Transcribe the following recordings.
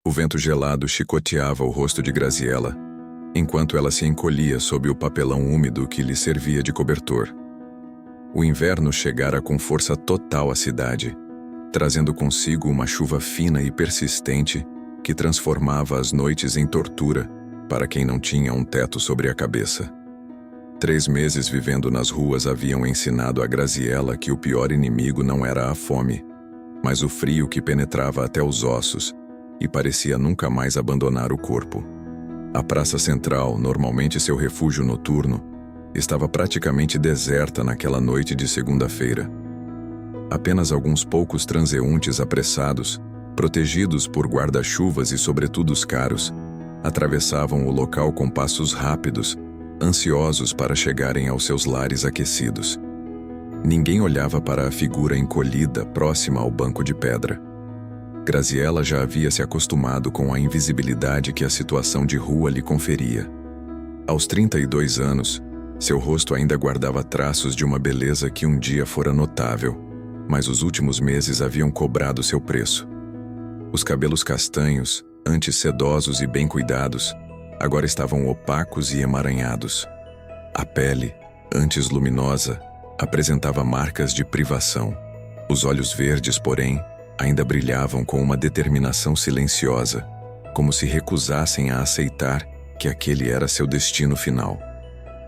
O vento gelado chicoteava o rosto de Graziella, enquanto ela se encolhia sob o papelão úmido que lhe servia de cobertor. O inverno chegara com força total à cidade, trazendo consigo uma chuva fina e persistente que transformava as noites em tortura para quem não tinha um teto sobre a cabeça. 3 meses vivendo nas ruas haviam ensinado a Graziella que o pior inimigo não era a fome, mas o frio que penetrava até os ossos e parecia nunca mais abandonar o corpo. A praça central, normalmente seu refúgio noturno, estava praticamente deserta naquela noite de segunda-feira. Apenas alguns poucos transeuntes apressados, protegidos por guarda-chuvas e sobretudos caros, atravessavam o local com passos rápidos, ansiosos para chegarem aos seus lares aquecidos. Ninguém olhava para a figura encolhida próxima ao banco de pedra. Graziella já havia se acostumado com a invisibilidade que a situação de rua lhe conferia. Aos 32 anos, seu rosto ainda guardava traços de uma beleza que um dia fora notável, mas os últimos meses haviam cobrado seu preço. Os cabelos castanhos, antes sedosos e bem cuidados, agora estavam opacos e emaranhados. A pele, antes luminosa, apresentava marcas de privação. Os olhos verdes, porém, ainda brilhavam com uma determinação silenciosa, como se recusassem a aceitar que aquele era seu destino final.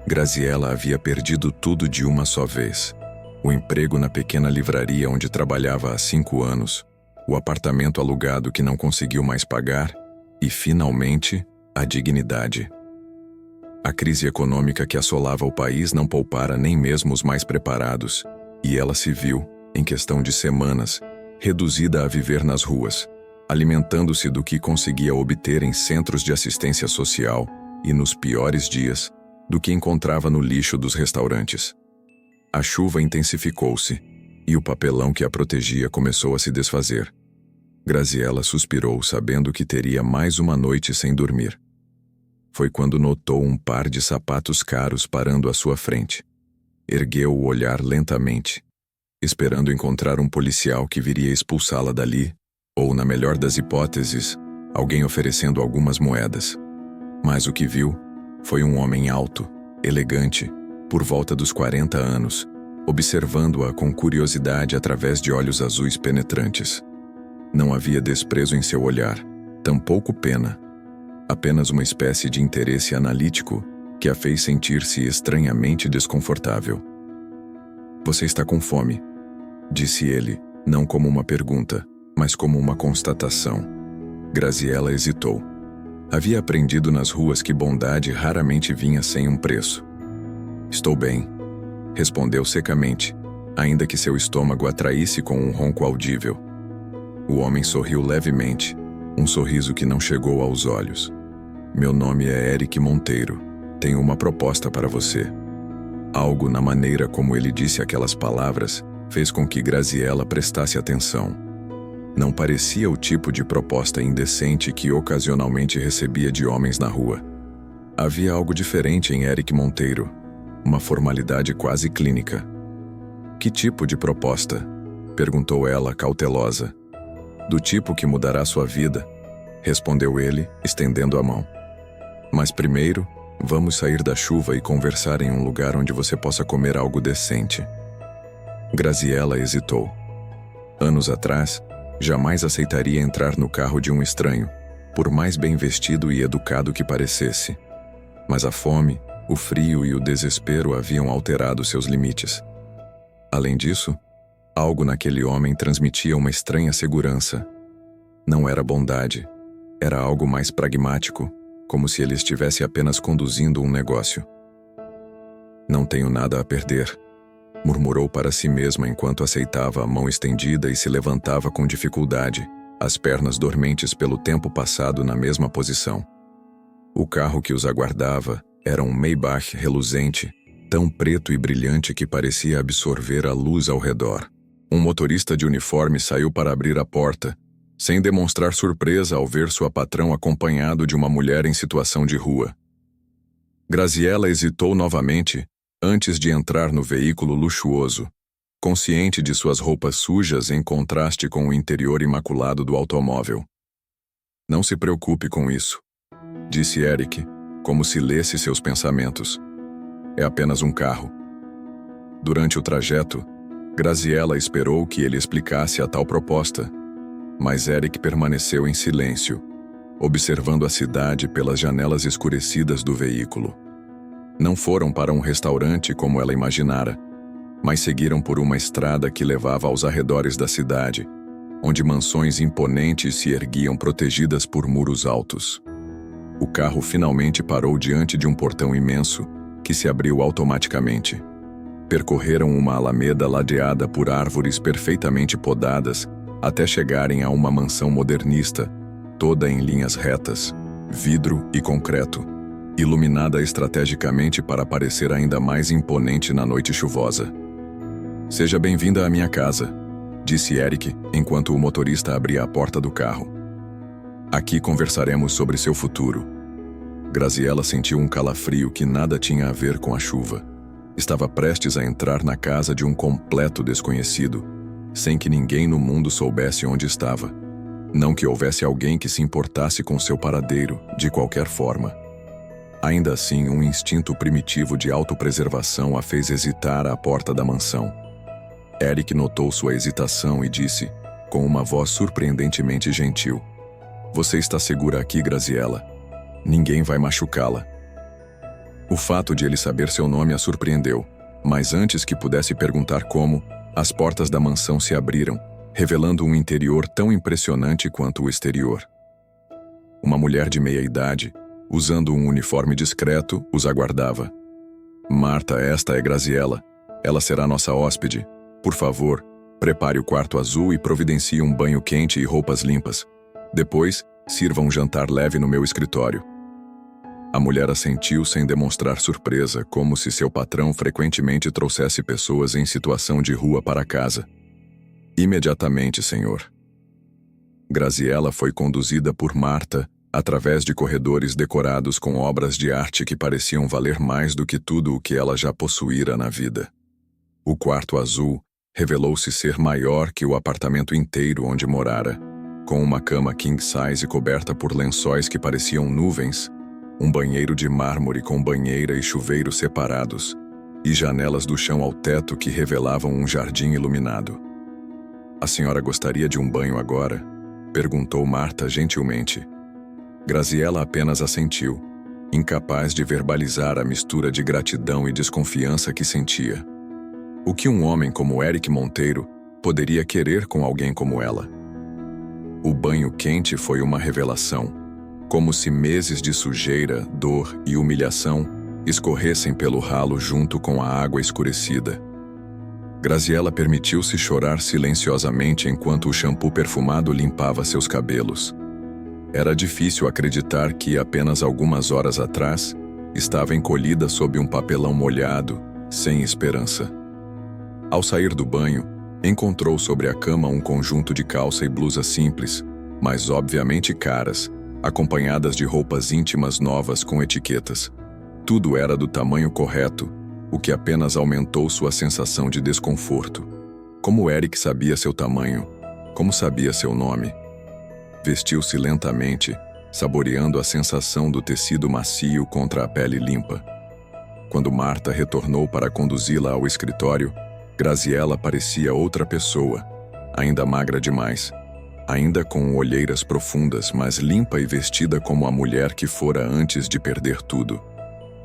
Graziella havia perdido tudo de uma só vez. O emprego na pequena livraria onde trabalhava há 5 anos, o apartamento alugado que não conseguiu mais pagar e, finalmente, a dignidade. A crise econômica que assolava o país não poupara nem mesmo os mais preparados, e ela se viu, em questão de semanas, reduzida a viver nas ruas, alimentando-se do que conseguia obter em centros de assistência social e, nos piores dias, do que encontrava no lixo dos restaurantes. A chuva intensificou-se, e o papelão que a protegia começou a se desfazer. Graziella suspirou, sabendo que teria mais uma noite sem dormir. Foi quando notou um par de sapatos caros parando à sua frente. Ergueu o olhar lentamente, esperando encontrar um policial que viria expulsá-la dali, ou, na melhor das hipóteses, alguém oferecendo algumas moedas. Mas o que viu foi um homem alto, elegante, por volta dos 40 anos, observando-a com curiosidade através de olhos azuis penetrantes. Não havia desprezo em seu olhar, tampouco pena, apenas uma espécie de interesse analítico que a fez sentir-se estranhamente desconfortável. "Você está com fome", disse ele, não como uma pergunta, mas como uma constatação. Graziella hesitou. Havia aprendido nas ruas que bondade raramente vinha sem um preço. "Estou bem", respondeu secamente, ainda que seu estômago atraísse com um ronco audível. O homem sorriu levemente, um sorriso que não chegou aos olhos. "Meu nome é Eric Monteiro. Tenho uma proposta para você." Algo na maneira como ele disse aquelas palavras fez com que Graziella prestasse atenção. Não parecia o tipo de proposta indecente que ocasionalmente recebia de homens na rua. Havia algo diferente em Eric Monteiro, uma formalidade quase clínica. "Que tipo de proposta?", perguntou ela, cautelosa. "Do tipo que mudará sua vida", respondeu ele, estendendo a mão. "Mas primeiro, vamos sair da chuva e conversar em um lugar onde você possa comer algo decente." Graziella hesitou. Anos atrás, jamais aceitaria entrar no carro de um estranho, por mais bem vestido e educado que parecesse. Mas a fome, o frio e o desespero haviam alterado seus limites. Além disso, algo naquele homem transmitia uma estranha segurança. Não era bondade, era algo mais pragmático, como se ele estivesse apenas conduzindo um negócio. "Não tenho nada a perder", murmurou para si mesma enquanto aceitava a mão estendida e se levantava com dificuldade, as pernas dormentes pelo tempo passado na mesma posição. O carro que os aguardava era um Maybach reluzente, tão preto e brilhante que parecia absorver a luz ao redor. Um motorista de uniforme saiu para abrir a porta, sem demonstrar surpresa ao ver sua patrão acompanhado de uma mulher em situação de rua. Graziella hesitou novamente, antes de entrar no veículo luxuoso, consciente de suas roupas sujas em contraste com o interior imaculado do automóvel. Não se preocupe com isso, disse Eric, como se lesse seus pensamentos. É apenas um carro. Durante o trajeto, Graziella esperou que ele explicasse a tal proposta, mas Eric permaneceu em silêncio, observando a cidade pelas janelas escurecidas do veículo. Não foram para um restaurante como ela imaginara, mas seguiram por uma estrada que levava aos arredores da cidade, onde mansões imponentes se erguiam protegidas por muros altos. O carro finalmente parou diante de um portão imenso, que se abriu automaticamente. Percorreram uma alameda ladeada por árvores perfeitamente podadas, até chegarem a uma mansão modernista, toda em linhas retas, vidro e concreto, iluminada estrategicamente para parecer ainda mais imponente na noite chuvosa. Seja bem-vinda à minha casa, disse Eric, enquanto o motorista abria a porta do carro. Aqui conversaremos sobre seu futuro. Graziella sentiu um calafrio que nada tinha a ver com a chuva. Estava prestes a entrar na casa de um completo desconhecido, sem que ninguém no mundo soubesse onde estava. Não que houvesse alguém que se importasse com seu paradeiro, de qualquer forma. Ainda assim, um instinto primitivo de autopreservação a fez hesitar à porta da mansão. Eric notou sua hesitação e disse, com uma voz surpreendentemente gentil: Você está segura aqui, Graziella? Ninguém vai machucá-la. O fato de ele saber seu nome a surpreendeu, mas antes que pudesse perguntar como, as portas da mansão se abriram, revelando um interior tão impressionante quanto o exterior. Uma mulher de meia-idade, usando um uniforme discreto, os aguardava. Marta, esta é Graziella. Ela será nossa hóspede. Por favor, prepare o quarto azul e providencie um banho quente e roupas limpas. Depois, sirva um jantar leve no meu escritório. A mulher assentiu sem demonstrar surpresa, como se seu patrão frequentemente trouxesse pessoas em situação de rua para casa. Imediatamente, senhor. Graziella foi conduzida por Marta através de corredores decorados com obras de arte que pareciam valer mais do que tudo o que ela já possuíra na vida. O quarto azul revelou-se ser maior que o apartamento inteiro onde morara, com uma cama king size coberta por lençóis que pareciam nuvens, um banheiro de mármore com banheira e chuveiro separados, e janelas do chão ao teto que revelavam um jardim iluminado. A senhora gostaria de um banho agora? Perguntou Marta gentilmente. Graziella apenas assentiu, incapaz de verbalizar a mistura de gratidão e desconfiança que sentia. O que um homem como Eric Monteiro poderia querer com alguém como ela? O banho quente foi uma revelação, como se meses de sujeira, dor e humilhação escorressem pelo ralo junto com a água escurecida. Graziella permitiu-se chorar silenciosamente enquanto o shampoo perfumado limpava seus cabelos. Era difícil acreditar que, apenas algumas horas atrás, estava encolhida sob um papelão molhado, sem esperança. Ao sair do banho, encontrou sobre a cama um conjunto de calça e blusa simples, mas obviamente caras, acompanhadas de roupas íntimas novas com etiquetas. Tudo era do tamanho correto, o que apenas aumentou sua sensação de desconforto. Como Eric sabia seu tamanho? Como sabia seu nome? Vestiu-se lentamente, saboreando a sensação do tecido macio contra a pele limpa. Quando Marta retornou para conduzi-la ao escritório, Graziella parecia outra pessoa, ainda magra demais, ainda com olheiras profundas, mas limpa e vestida como a mulher que fora antes de perder tudo.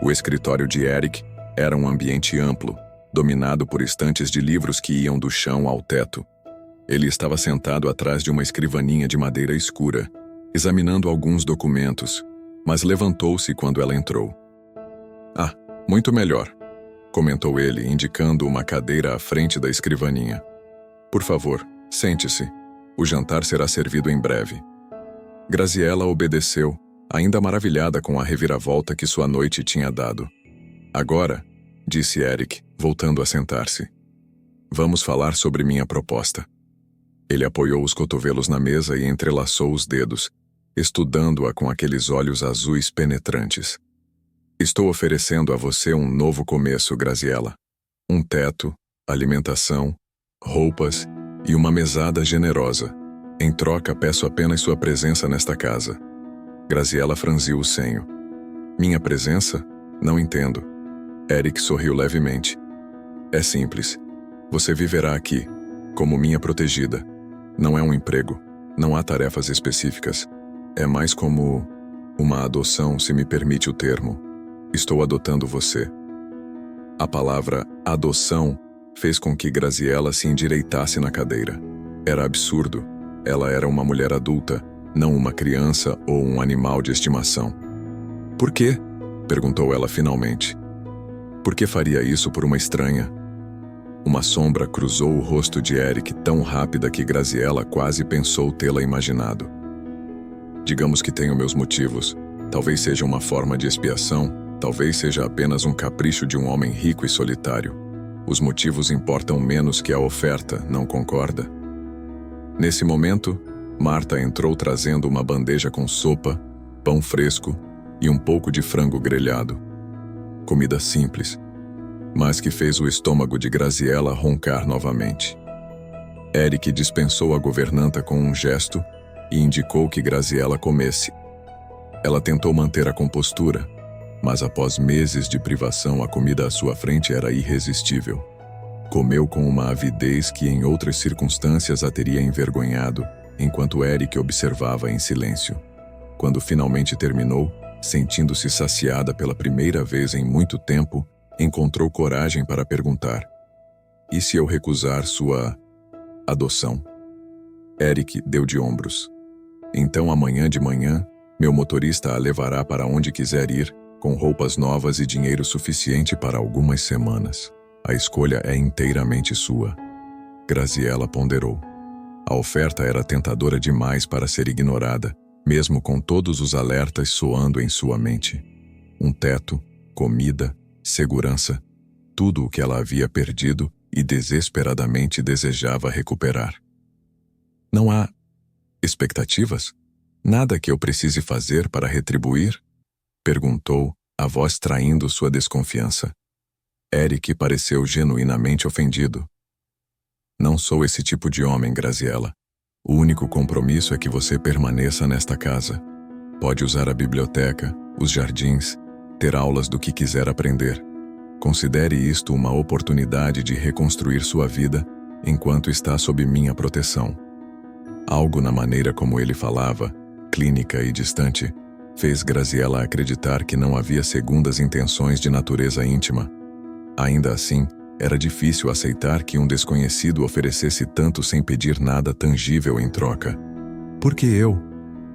O escritório de Eric era um ambiente amplo, dominado por estantes de livros que iam do chão ao teto. Ele estava sentado atrás de uma escrivaninha de madeira escura, examinando alguns documentos, mas levantou-se quando ela entrou. "Ah, muito melhor", comentou ele, indicando uma cadeira à frente da escrivaninha. "Por favor, sente-se. O jantar será servido em breve." Graziella obedeceu, ainda maravilhada com a reviravolta que sua noite tinha dado. "Agora", disse Eric, voltando a sentar-se, "vamos falar sobre minha proposta." Ele apoiou os cotovelos na mesa e entrelaçou os dedos, estudando-a com aqueles olhos azuis penetrantes. "Estou oferecendo a você um novo começo, Graziella. Um teto, alimentação, roupas e uma mesada generosa. Em troca, peço apenas sua presença nesta casa. Graziela franziu o senho. Minha presença? Não entendo. Eric sorriu levemente. É simples. Você viverá aqui, como minha protegida. Não é um emprego. Não há tarefas específicas. É mais como uma adoção, se me permite o termo. Estou adotando você. A palavra adoção fez com que Graziela se endireitasse na cadeira. Era absurdo. Ela era uma mulher adulta, não uma criança ou um animal de estimação. Por quê? Perguntou ela finalmente. Por que faria isso por uma estranha? Uma sombra cruzou o rosto de Eric tão rápida que Graziela quase pensou tê-la imaginado. Digamos que tenho meus motivos. Talvez seja uma forma de expiação, talvez seja apenas um capricho de um homem rico e solitário. Os motivos importam menos que a oferta, não concorda? Nesse momento, Marta entrou trazendo uma bandeja com sopa, pão fresco e um pouco de frango grelhado. Comida simples, mas que fez o estômago de Graziela roncar novamente. Eric dispensou a governanta com um gesto e indicou que Graziela comesse. Ela tentou manter a compostura, mas após meses de privação, a comida à sua frente era irresistível. Comeu com uma avidez que em outras circunstâncias a teria envergonhado, enquanto Eric observava em silêncio. Quando finalmente terminou, sentindo-se saciada pela primeira vez em muito tempo, encontrou coragem para perguntar: e se eu recusar sua adoção? Eric deu de ombros. Então amanhã de manhã, meu motorista a levará para onde quiser ir, com roupas novas e dinheiro suficiente para algumas semanas. A escolha é inteiramente sua. Graziela ponderou. A oferta era tentadora demais para ser ignorada, mesmo com todos os alertas soando em sua mente. Um teto, comida, segurança, tudo o que ela havia perdido e desesperadamente desejava recuperar. Não há expectativas? Nada que eu precise fazer para retribuir? Perguntou, a voz traindo sua desconfiança. Eric pareceu genuinamente ofendido. Não sou esse tipo de homem, Graziela. O único compromisso é que você permaneça nesta casa. Pode usar a biblioteca, os jardins, ter aulas do que quiser aprender. Considere isto uma oportunidade de reconstruir sua vida enquanto está sob minha proteção. Algo na maneira como ele falava, clínica e distante, fez Graziela acreditar que não havia segundas intenções de natureza íntima. Ainda assim, era difícil aceitar que um desconhecido oferecesse tanto sem pedir nada tangível em troca. Por que eu?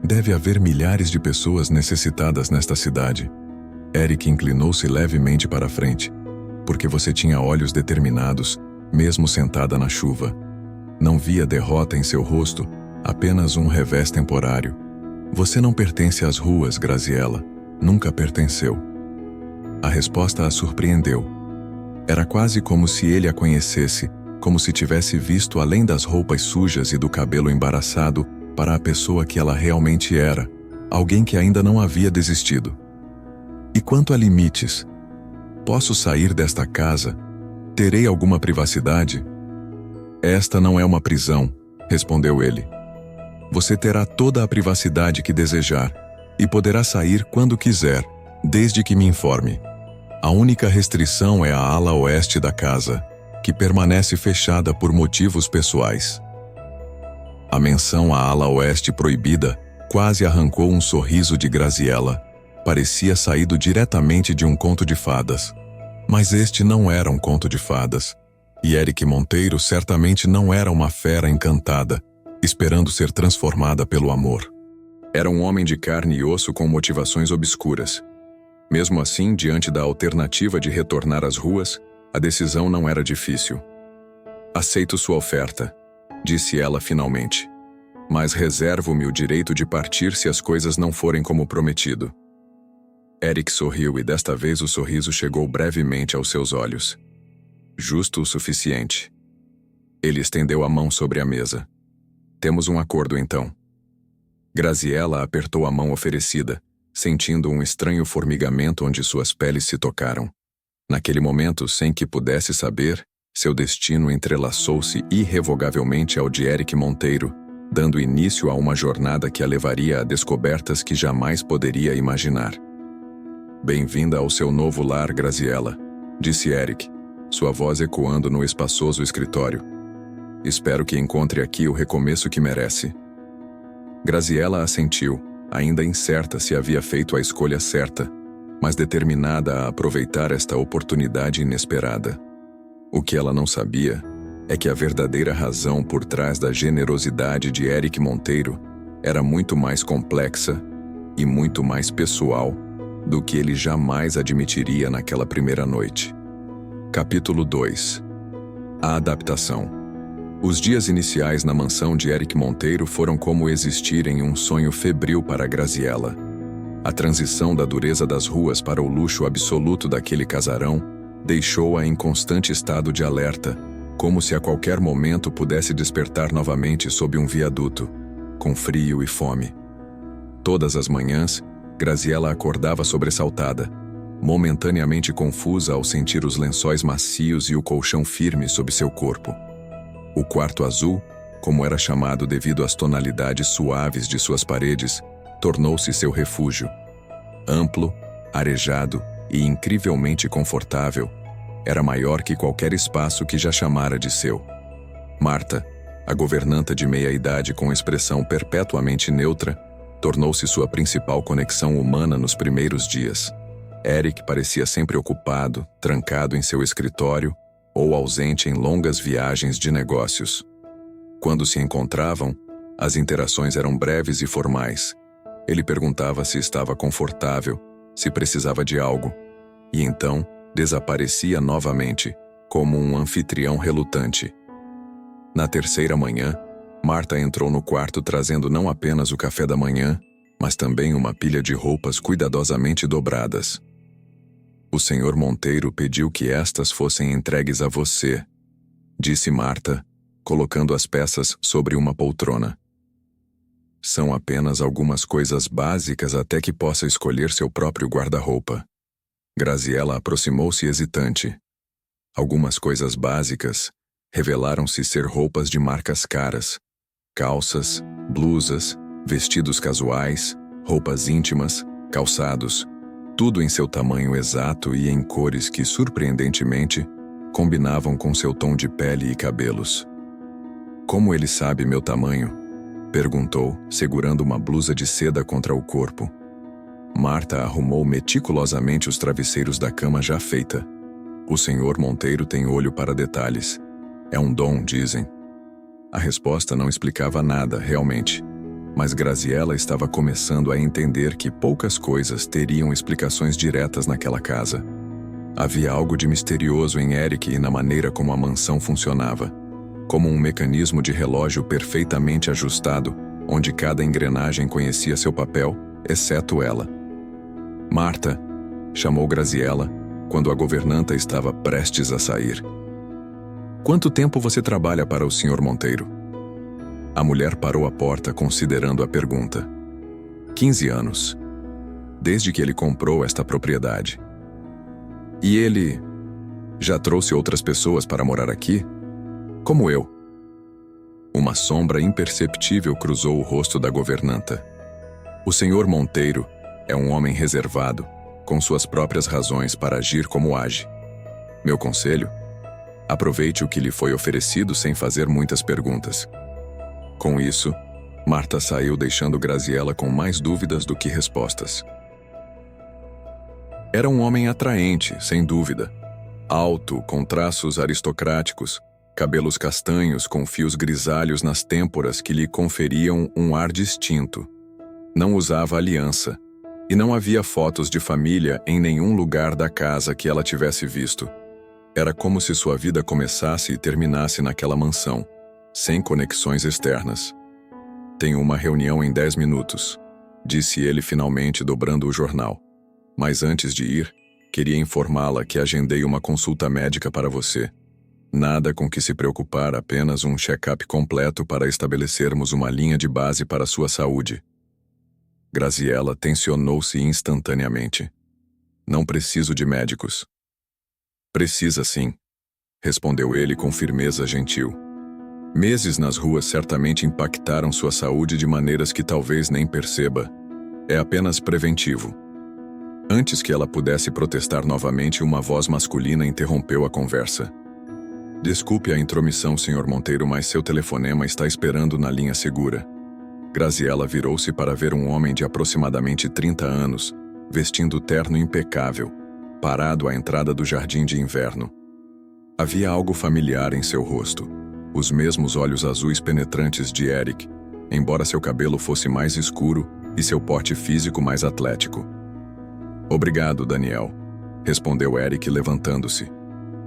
Deve haver milhares de pessoas necessitadas nesta cidade. Eric inclinou-se levemente para a frente. Porque você tinha olhos determinados, mesmo sentada na chuva. Não via derrota em seu rosto, apenas um revés temporário. Você não pertence às ruas, Graziela. Nunca pertenceu. A resposta a surpreendeu. Era quase como se ele a conhecesse, como se tivesse visto além das roupas sujas e do cabelo embaraçado para a pessoa que ela realmente era, alguém que ainda não havia desistido. E quanto a limites? Posso sair desta casa? Terei alguma privacidade? Esta não é uma prisão, respondeu ele. Você terá toda a privacidade que desejar e poderá sair quando quiser, desde que me informe. A única restrição é a ala oeste da casa, que permanece fechada por motivos pessoais. A menção à ala oeste proibida quase arrancou um sorriso de Graziela. Parecia saído diretamente de um conto de fadas. Mas este não era um conto de fadas. E Eric Monteiro certamente não era uma fera encantada, esperando ser transformada pelo amor. Era um homem de carne e osso com motivações obscuras. Mesmo assim, diante da alternativa de retornar às ruas, a decisão não era difícil. Aceito sua oferta, disse ela finalmente. Mas reservo-me o direito de partir se as coisas não forem como prometido. Eric sorriu e desta vez o sorriso chegou brevemente aos seus olhos. Justo o suficiente. Ele estendeu a mão sobre a mesa. Temos um acordo então. Graziela apertou a mão oferecida, sentindo um estranho formigamento onde suas peles se tocaram. Naquele momento, sem que pudesse saber, seu destino entrelaçou-se irrevogavelmente ao de Eric Monteiro, dando início a uma jornada que a levaria a descobertas que jamais poderia imaginar. "Bem-vinda ao seu novo lar, Graziella", disse Eric, sua voz ecoando no espaçoso escritório. "Espero que encontre aqui o recomeço que merece." Graziella assentiu, ainda incerta se havia feito a escolha certa, mas determinada a aproveitar esta oportunidade inesperada. O que ela não sabia é que a verdadeira razão por trás da generosidade de Eric Monteiro era muito mais complexa e muito mais pessoal do que ele jamais admitiria naquela primeira noite. Capítulo 2. A adaptação. Os dias iniciais na mansão de Eric Monteiro foram como existir em um sonho febril para Graziella. A transição da dureza das ruas para o luxo absoluto daquele casarão deixou-a em constante estado de alerta, como se a qualquer momento pudesse despertar novamente sob um viaduto, com frio e fome. Todas as manhãs, Graziella acordava sobressaltada, momentaneamente confusa ao sentir os lençóis macios e o colchão firme sob seu corpo. O quarto azul, como era chamado devido às tonalidades suaves de suas paredes, tornou-se seu refúgio. Amplo, arejado e incrivelmente confortável, era maior que qualquer espaço que já chamara de seu. Marta, a governanta de meia-idade com expressão perpetuamente neutra, tornou-se sua principal conexão humana nos primeiros dias. Eric parecia sempre ocupado, trancado em seu escritório ou ausente em longas viagens de negócios. Quando se encontravam, as interações eram breves e formais. Ele perguntava se estava confortável, se precisava de algo, e então desaparecia novamente, como um anfitrião relutante. Na terceira manhã, Marta entrou no quarto trazendo não apenas o café da manhã, mas também uma pilha de roupas cuidadosamente dobradas. "O senhor Monteiro pediu que estas fossem entregues a você", disse Marta, colocando as peças sobre uma poltrona. "São apenas algumas coisas básicas até que possa escolher seu próprio guarda-roupa." Graziella aproximou-se hesitante. Algumas coisas básicas revelaram-se ser roupas de marcas caras, calças, blusas, vestidos casuais, roupas íntimas, calçados, tudo em seu tamanho exato e em cores que, surpreendentemente, combinavam com seu tom de pele e cabelos. "Como ele sabe meu tamanho?", perguntou, segurando uma blusa de seda contra o corpo. Marta arrumou meticulosamente os travesseiros da cama já feita. "O senhor Monteiro tem olho para detalhes. É um dom, dizem." A resposta não explicava nada, realmente, mas Graziella estava começando a entender que poucas coisas teriam explicações diretas naquela casa. Havia algo de misterioso em Eric e na maneira como a mansão funcionava, como um mecanismo de relógio perfeitamente ajustado, onde cada engrenagem conhecia seu papel, exceto ela. "Marta", chamou Graziella, quando a governanta estava prestes a sair. "Quanto tempo você trabalha para o Sr. Monteiro?" A mulher parou à porta considerando a pergunta. 15 anos. Desde que ele comprou esta propriedade. "E ele já trouxe outras pessoas para morar aqui? Como eu?" Uma sombra imperceptível cruzou o rosto da governanta. "O Sr. Monteiro é um homem reservado, com suas próprias razões para agir como age. Meu conselho? Aproveite o que lhe foi oferecido sem fazer muitas perguntas." Com isso, Marta saiu deixando Graziella com mais dúvidas do que respostas. Era um homem atraente, sem dúvida. Alto, com traços aristocráticos, cabelos castanhos com fios grisalhos nas têmporas que lhe conferiam um ar distinto. Não usava aliança, e não havia fotos de família em nenhum lugar da casa que ela tivesse visto. Era como se sua vida começasse e terminasse naquela mansão, sem conexões externas. "Tenho uma reunião em 10 minutos", disse ele finalmente, dobrando o jornal. "Mas antes de ir, queria informá-la que agendei uma consulta médica para você. Nada com que se preocupar, apenas um check-up completo para estabelecermos uma linha de base para sua saúde." Graziella tensionou-se instantaneamente. "Não preciso de médicos." "Precisa sim", respondeu ele com firmeza gentil. Meses nas ruas certamente impactaram sua saúde de maneiras que talvez nem perceba. É apenas preventivo. Antes que ela pudesse protestar novamente, uma voz masculina interrompeu a conversa. Desculpe a intromissão, Sr. Monteiro, mas seu telefonema está esperando na linha segura. Graziela virou-se para ver um homem de aproximadamente 30 anos, vestindo terno impecável, parado à entrada do jardim de inverno. Havia algo familiar em seu rosto, os mesmos olhos azuis penetrantes de Eric, embora seu cabelo fosse mais escuro e seu porte físico mais atlético. Obrigado, Daniel, respondeu Eric levantando-se.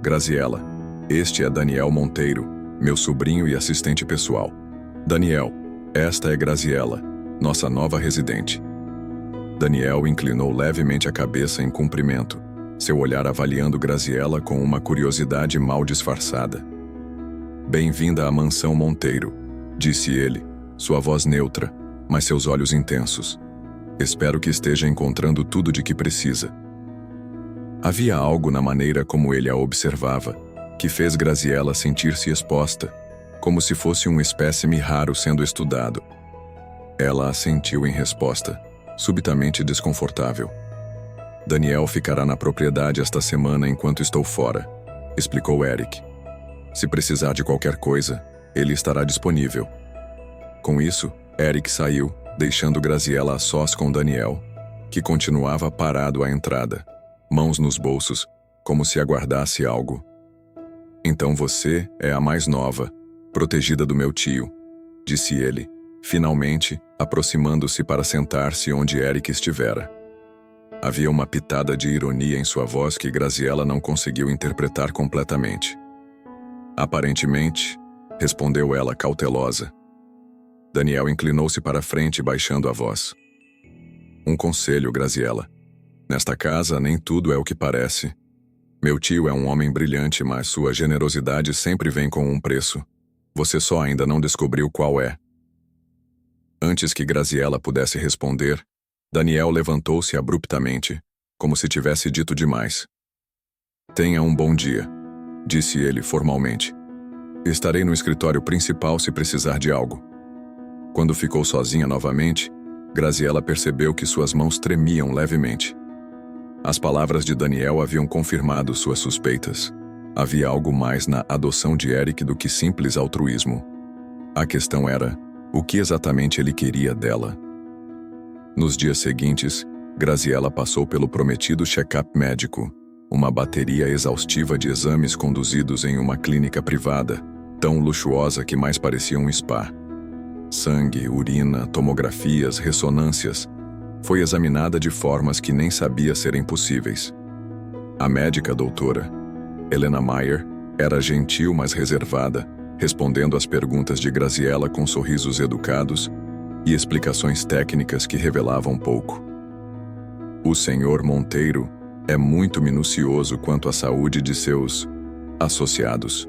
Graziela, este é Daniel Monteiro, meu sobrinho e assistente pessoal. Daniel, esta é Graziela, nossa nova residente. Daniel inclinou levemente a cabeça em cumprimento, seu olhar avaliando Graziela com uma curiosidade mal disfarçada. Bem-vinda à mansão Monteiro, disse ele, sua voz neutra, mas seus olhos intensos. Espero que esteja encontrando tudo de que precisa. Havia algo na maneira como ele a observava, que fez Graziela sentir-se exposta, como se fosse um espécime raro sendo estudado. Ela assentiu em resposta, subitamente desconfortável. Daniel ficará na propriedade esta semana enquanto estou fora, explicou Eric. Se precisar de qualquer coisa, ele estará disponível. Com isso, Eric saiu, deixando Graziela a sós com Daniel, que continuava parado à entrada, mãos nos bolsos, como se aguardasse algo. Então você é a mais nova, protegida do meu tio, disse ele, finalmente, aproximando-se para sentar-se onde Eric estivera. Havia uma pitada de ironia em sua voz que Graziela não conseguiu interpretar completamente. Aparentemente, respondeu ela cautelosa. Daniel inclinou-se para frente, baixando a voz. Um conselho, Graziela. Nesta casa, nem tudo é o que parece. Meu tio é um homem brilhante, mas sua generosidade sempre vem com um preço. Você só ainda não descobriu qual é. Antes que Graziela pudesse responder, Daniel levantou-se abruptamente, como se tivesse dito demais. Tenha um bom dia, disse ele formalmente. Estarei no escritório principal se precisar de algo. Quando ficou sozinha novamente, Graziela percebeu que suas mãos tremiam levemente. As palavras de Daniel haviam confirmado suas suspeitas. Havia algo mais na adoção de Eric do que simples altruísmo. A questão era, o que exatamente ele queria dela? Nos dias seguintes, Graziela passou pelo prometido check-up médico, uma bateria exaustiva de exames conduzidos em uma clínica privada, tão luxuosa que mais parecia um spa. Sangue, urina, tomografias, ressonâncias. Foi examinada de formas que nem sabia serem possíveis. A médica doutora, Helena Mayer, era gentil mas reservada, respondendo às perguntas de Graziela com sorrisos educados e explicações técnicas que revelavam pouco. O Sr. Monteiro é muito minucioso quanto à saúde de seus associados.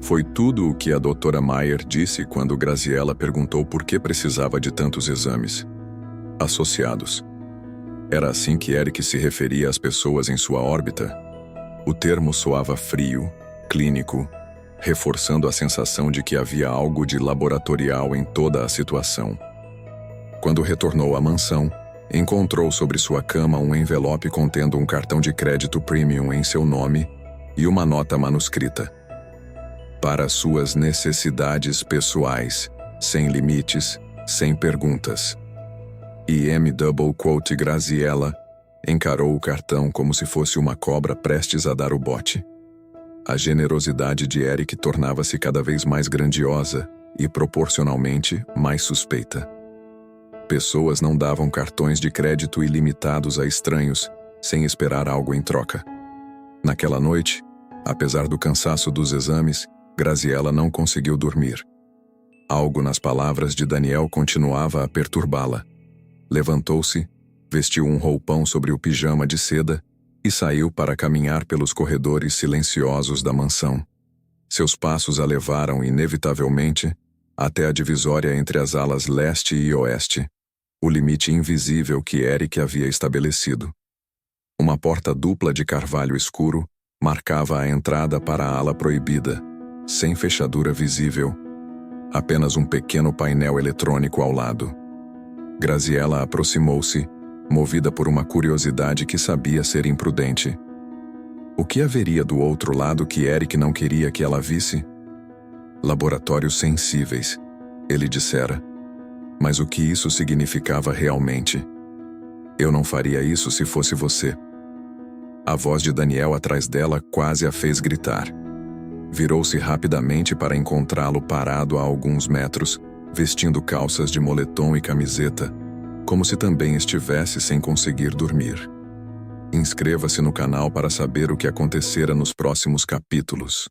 Foi tudo o que a doutora Mayer disse quando Graziela perguntou por que precisava de tantos exames. Associados. Era assim que Eric se referia às pessoas em sua órbita. O termo soava frio, clínico, reforçando a sensação de que havia algo de laboratorial em toda a situação. Quando retornou à mansão, encontrou sobre sua cama um envelope contendo um cartão de crédito premium em seu nome e uma nota manuscrita. Para suas necessidades pessoais, sem limites, sem perguntas. Graziela encarou o cartão como se fosse uma cobra prestes a dar o bote. A generosidade de Eric tornava-se cada vez mais grandiosa e, proporcionalmente, mais suspeita. Pessoas não davam cartões de crédito ilimitados a estranhos, sem esperar algo em troca. Naquela noite, apesar do cansaço dos exames, Graziela não conseguiu dormir. Algo nas palavras de Daniel continuava a perturbá-la. Levantou-se, vestiu um roupão sobre o pijama de seda e saiu para caminhar pelos corredores silenciosos da mansão. Seus passos a levaram, inevitavelmente, até a divisória entre as alas leste e oeste, o limite invisível que Eric havia estabelecido. Uma porta dupla de carvalho escuro marcava a entrada para a ala proibida, sem fechadura visível, apenas um pequeno painel eletrônico ao lado. Graziela aproximou-se, movida por uma curiosidade que sabia ser imprudente. O que haveria do outro lado que Eric não queria que ela visse? Laboratórios sensíveis, ele dissera. Mas o que isso significava realmente? Eu não faria isso se fosse você. A voz de Daniel atrás dela quase a fez gritar. Virou-se rapidamente para encontrá-lo parado a alguns metros, vestindo calças de moletom e camiseta, como se também estivesse sem conseguir dormir. Inscreva-se no canal para saber o que acontecera nos próximos capítulos.